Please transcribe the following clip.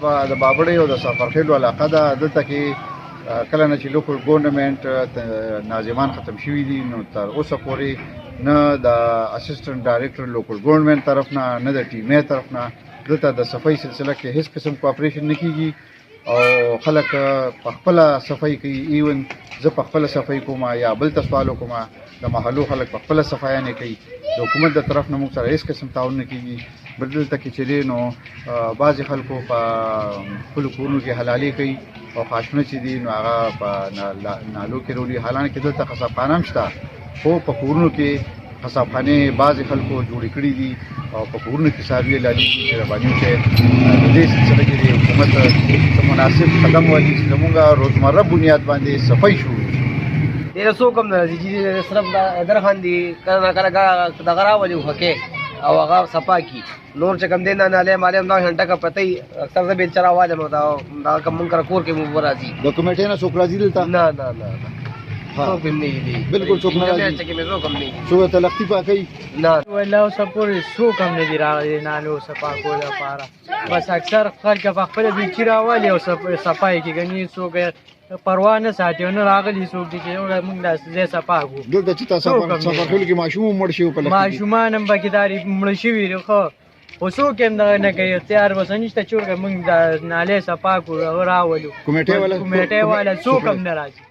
د بابړې او د سفرخیلو علاقه ده. دلته کې کله نه چې لوکل ګورنمنټ ناظمان ختم شوي دي نو تر اوسه پورې نه د اسسټنټ ډایرکټر لوکل ګورنمنټ طرف نه د ټي مې طرف نه دلته د صفایي سلسله کې هیڅ قسم کوآپریشن نه کیږي او خلک په خپله صفایي کوي. ایون زه په خپله صفایي کوم یا بل ته سوال وکړم د محلو خلک په خپله صفایانې کوي. د حکومت د طرف نه موږ سره هیڅ قسم تعاون نه کیږي. بل دلته کې چې دی نو بعضې خلکو په خپلو کورونو کې حلالي کوي او خاشونه چې دي نو هغه په نالو کې رولي. حالانکې دلته قصابخانه هم شته خو په کورونو کې قصابخانې بعضې خلکو جوړې کړي دي او په کورونو کې څاروي لالېږي. مهرباني وکړئ د دې سلسله کې د حکومت مناسب قدم واخلي چې زموږ روزمره بنیاد باندې صفایي شروع شي. ډېره څوک هم نه راځي چې صرف درخان دي کله نه کله دغه راولي وښکې او هغه صفا کي. نور چې کوم دی نه نالې مالې هم 2 غنټه که پته وي اکثر زه بېلچره والم دا کوم مونږ کره کور کې مو راځي. د کمیټې نه څوک راځي دلته؟ نه نه نه څوک هم نه دي. بالکل څوک نه راځي. څوک هم نه دي. څوک تلختي پاکوي؟ نه والله اوسه پورې څوک هم نه دي راغلي نالو صفا کولو لپاره. بس اکثر خلک په خپله بېلچې راولي او صفا یې کوي. ګنې څوک پروا نه ساتي او نه راغلي څوک دي چې موږ دا ځای صفا کړو. دلته چې تاسو سفرخیلو کې ماشوم هم مړ شوي په لښتي کې؟ ماشومان هم پکې داري مړه شوي دي خو څوک هم دغه نه کوي. اختیار بس نشته چې موږ د نالې صفا کړو او راولو. کمیټې والا څوک هم نه راځي.